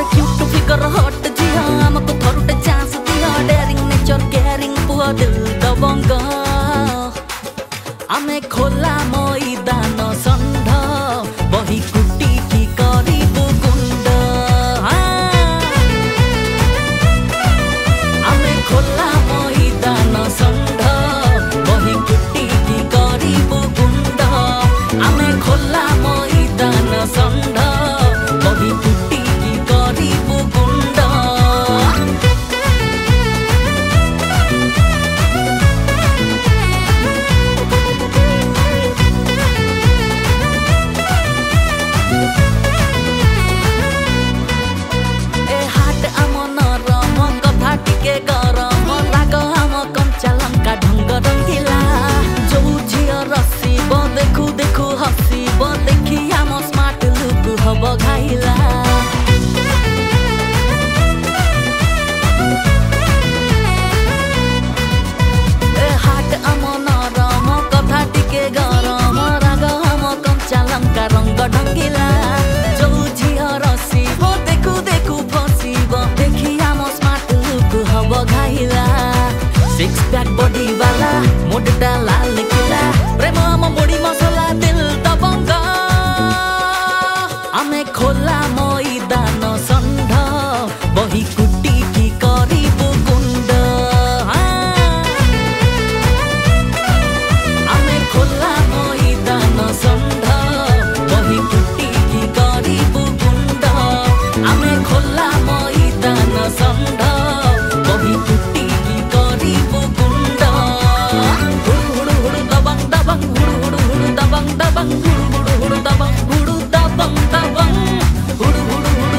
रे cute figure हट जिया हमको थरुटे चांस दिया डेयरिंग नेचर केयरिंग पुआ दिल दबंग आमे खोला मैदान षण्ढ बही कुटी की करिबु गुंड आमे खोला मैदान षण्ढ बही कुटी की करिबु गुंड आमे खोला मैदान षण्ढ बही कुटी की करिबु गुंड के गरम लाग हम कंचा लंका ढंग रंगीला जो झियो रसीब देखू देखू हसीब देखी हम स्मार्ट लुक हब घाइला हाट आम नरम कथा टिके गरम राग हम कंचा लंका रंग ढंगीला जो झियो रसीब देखू देखू फसीब देखी हम हब घाइला सिक्स पैक बॉडी वाला मोटा लाल किला प्रेम आम बड़ी मसला दिल दबंग आमे खोला मैदान षण्ढ बही कुटी की करिबु गुंड आमे खोला मैदान षण्ढ बही कुटी की करिबु गुंड आमे खोला मैदान षण्ढ बही कुटी की करिबु गुंड हुडु हुडु दबंग दबंग हुडु हुडु दबंग दबंग हुडु दबंग दबंग हुडु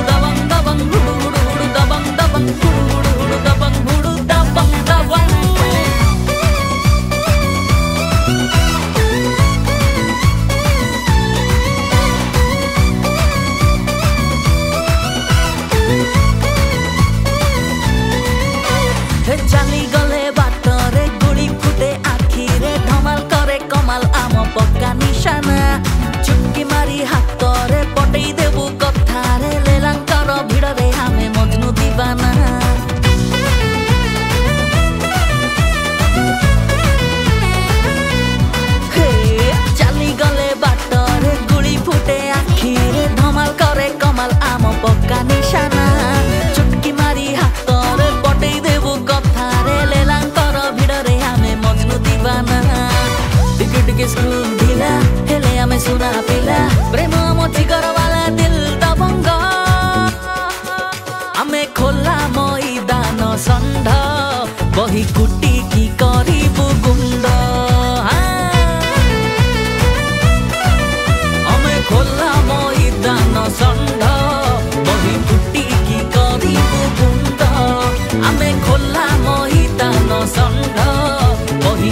दबंग दबंग हुडु दबंग दबंग हुडु दबंग दबंग चली गले बाटरे गुड़ी फुटे आखिरे धमाल करे कमाल आम पक्का निशाना चुटकी मारी हाथ रे पटई देबु कथा रे लेलांकर भिड़ रे हमें मजनू दीवाना चली गले बाटरे गुड़ी फुटे आखिरे धमाल करे कमाल आम पक्का निशाना चुटकी मारी हाथ रे पटई देबु कथा रे लेलांकर भिड़ रे हमें मजनू दीवाना टिके टिके स्कूल ढिला हेले हमें सुना पिला प्रेम मोची वाला दिल दबंग आमे खोला मैदान षण्ढ बही कुटी की करिबु गुंड आमे खोला मैदान षण्ढ बही कुटी की करिबु गुंड आमे खोला मैदान षण्ढ बही